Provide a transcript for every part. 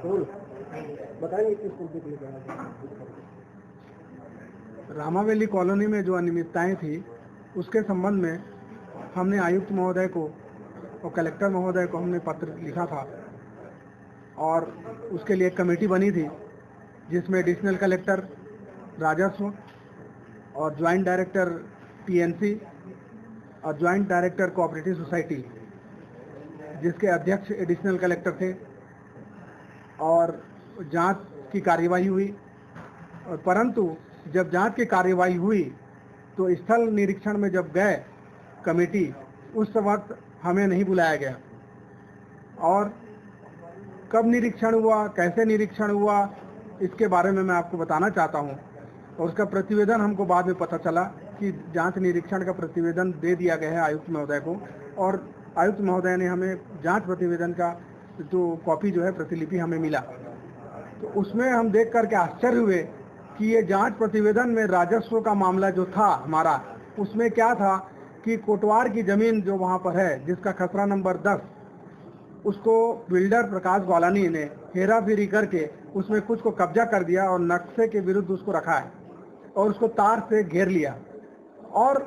बताइए किस मुद्दे के लिए? रामावली कॉलोनी में जो अनियमितताएं थी उसके संबंध में हमने आयुक्त महोदय को और कलेक्टर महोदय को हमने पत्र लिखा था और उसके लिए एक कमेटी बनी थी जिसमें एडिशनल कलेक्टर राजस्व और ज्वाइंट डायरेक्टर टीएनसी और ज्वाइंट डायरेक्टर कोऑपरेटिव सोसाइटी, जिसके अध्यक्ष एडिशनल कलेक्टर थे, और जांच की कार्यवाही हुई। और परंतु जब जांच की कार्यवाही हुई तो स्थल निरीक्षण में जब गए कमेटी, उस वक्त हमें नहीं बुलाया गया। और कब निरीक्षण हुआ, कैसे निरीक्षण हुआ, इसके बारे में मैं आपको बताना चाहता हूं। और उसका प्रतिवेदन हमको बाद में पता चला कि जांच निरीक्षण का प्रतिवेदन दे दिया गया है आयुक्त महोदय को, और आयुक्त महोदय ने हमें जांच प्रतिवेदन का जो कॉपी जो है प्रतिलिपि हमें मिला। तो उसमें हम देख करके आश्चर्य हुए कि ये जांच प्रतिवेदन में राजस्व का मामला जो था हमारा, उसमें क्या था कि कोटवार की जमीन जो वहाँ पर है जिसका खसरा नंबर 10, उसको बिल्डर प्रकाश ग्वालानी ने हेरा फेरी करके उसमें कुछ को कब्जा कर दिया और नक्शे के विरुद्ध उसको रखा है और उसको तार से घेर लिया। और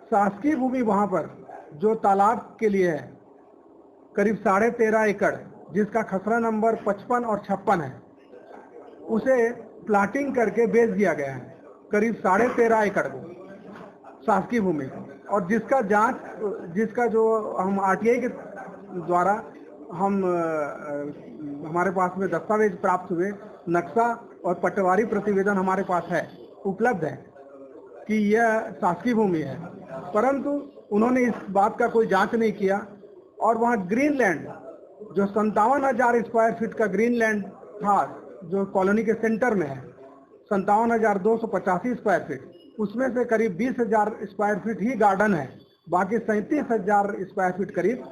शासकीय भूमि वहाँ पर जो तालाब के लिए है करीब 13.5 एकड़, जिसका खसरा नंबर 55 और 56 है, उसे प्लाटिंग करके बेच दिया गया है करीब 13.5 एकड़ को, शासकीय भूमि। और जिसका जो हम आरटीआई के द्वारा हमारे पास में दस्तावेज प्राप्त हुए, नक्शा और पटवारी प्रतिवेदन हमारे पास है, उपलब्ध है कि यह शासकीय भूमि है। परंतु उन्होंने इस बात का कोई जांच नहीं किया और वहाँ ग्रीन लैंड जो 57,000 स्क्वायर फीट का ग्रीन लैंड था जो कॉलोनी के सेंटर में है, 57,285 स्क्वायर फीट, उसमें से करीब 20,000 स्क्वायर फीट ही गार्डन है, बाकी 37,000 स्क्वायर फीट करीब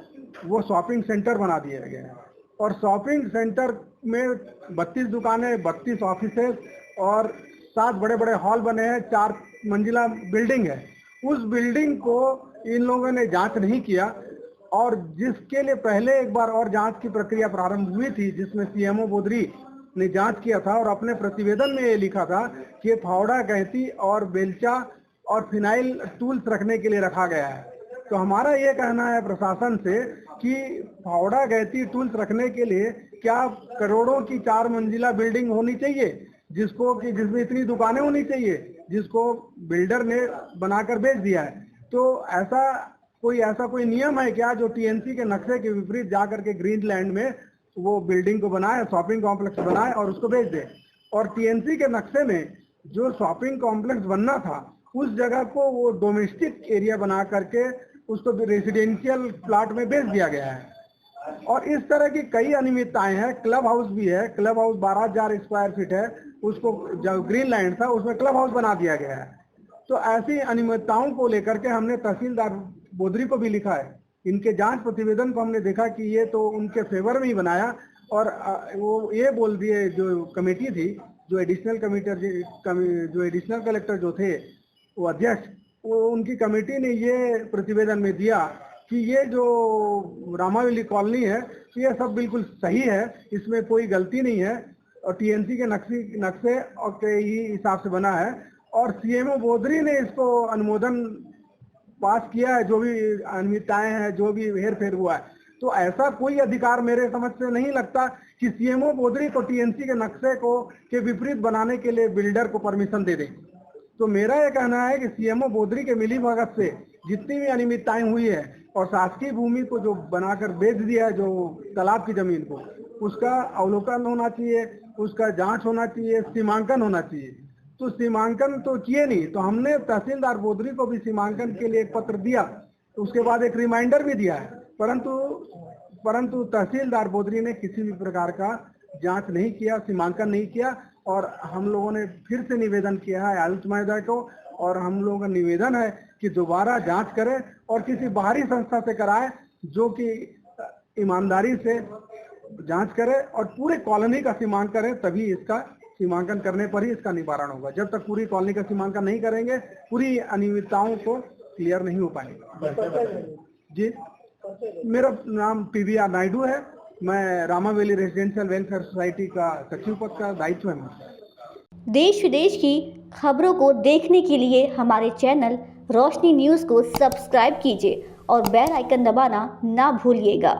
वो शॉपिंग सेंटर बना दिए गए हैं। और शॉपिंग सेंटर में 32 दुकानें, 32 ऑफिसेज और 7 बड़े बड़े हॉल बने हैं, 4 मंजिला बिल्डिंग है। उस बिल्डिंग को इन लोगों ने जांच नहीं किया, और जिसके लिए पहले एक बार और जांच की प्रक्रिया प्रारंभ हुई थी, जिसमें सीएमओ बोदरी ने जांच किया था और अपने प्रतिवेदन में ये लिखा था कि ये फावड़ा, गैंती और बेलचा और फिनाइल टूल्स रखने के लिए रखा गया है। तो हमारा ये कहना है प्रशासन से कि फावड़ा, गैंती, टूल्स रखने के लिए क्या करोड़ों की 4 मंजिला बिल्डिंग होनी चाहिए जिसमें इतनी दुकानें होनी चाहिए, जिसको बिल्डर ने बनाकर बेच दिया है? तो ऐसा कोई नियम है क्या जो टीएनसी के नक्शे के विपरीत जाकर के ग्रीन लैंड में वो बिल्डिंग को बनाए, शॉपिंग कॉम्प्लेक्स बनाए और उसको बेच दे? और टीएनसी के नक्शे में जो शॉपिंग कॉम्प्लेक्स बनना था, उस जगह को वो डोमेस्टिक एरिया बना करके उसको रेसिडेंशियल प्लाट में बेच दिया गया है। और इस तरह की कई अनियमितताएं हैं। क्लब हाउस भी है, क्लब हाउस 12,000 स्क्वायर फीट है, उसको जो ग्रीन लैंड था उसमें क्लब हाउस बना दिया गया है। तो ऐसी अनियमितताओं को लेकर के हमने तहसीलदार बोदरी को भी लिखा है। इनके जांच प्रतिवेदन को हमने देखा कि ये तो उनके फेवर में ही बनाया, और वो ये बोल दिए, जो कमेटी थी, जो एडिशनल कलेक्टर जो थे वो अध्यक्ष, वो उनकी कमेटी ने ये प्रतिवेदन में दिया कि ये जो रामावली कॉलोनी है ये सब बिल्कुल सही है, इसमें कोई गलती नहीं है और टीएनसी के नक्शे और के ही हिसाब से बना है। और सीएमओ बोदरी ने इसको अनुमोदन पास किया है, जो भी अनियमितताएं हैं, जो भी हेर फेर हुआ है। तो ऐसा कोई अधिकार मेरे समझ से नहीं लगता कि सीएमओ बोदरी को टीएनसी के नक्शे को के विपरीत बनाने के लिए बिल्डर को परमिशन दे दे। तो मेरा ये कहना है कि सीएमओ बोदरी के मिलीभगत से जितनी भी अनियमितताएं हुई है और शासकीय भूमि को जो बनाकर बेच दिया है, जो तालाब की जमीन को, उसका अवलोकन होना चाहिए, उसका जांच होना चाहिए, सीमांकन होना चाहिए। तो सीमांकन तो किए नहीं, तो हमने तहसीलदार बोदरी को भी सीमांकन के लिए एक पत्र दिया, तो उसके बाद एक रिमाइंडर भी दिया है, परंतु तहसीलदार बोदरी ने किसी भी प्रकार का जांच नहीं किया, सीमांकन नहीं किया। और हम लोगों ने फिर से निवेदन किया है आयुक्त महोदय को, और हम लोगों का निवेदन है कि दोबारा जांच करें और किसी बाहरी संस्था से कराए जो कि ईमानदारी से जांच करे और पूरे कॉलोनी का सीमांकन करें, तभी इसका सीमांकन करने पर ही इसका निवारण होगा। जब तक पूरी कॉलोनी का सीमांकन नहीं करेंगे, पूरी अनियमितताओं को क्लियर नहीं हो पाएंगे। जी, मेरा नाम पीवीआर नायडू है मैं Rama valley residential welfare society का सचिव पद का दायित्व है मुझे। देश विदेश की खबरों को देखने के लिए हमारे चैनल रोशनी न्यूज़ को सब्सक्राइब कीजिए और बेल आइकन दबाना ना भूलिएगा।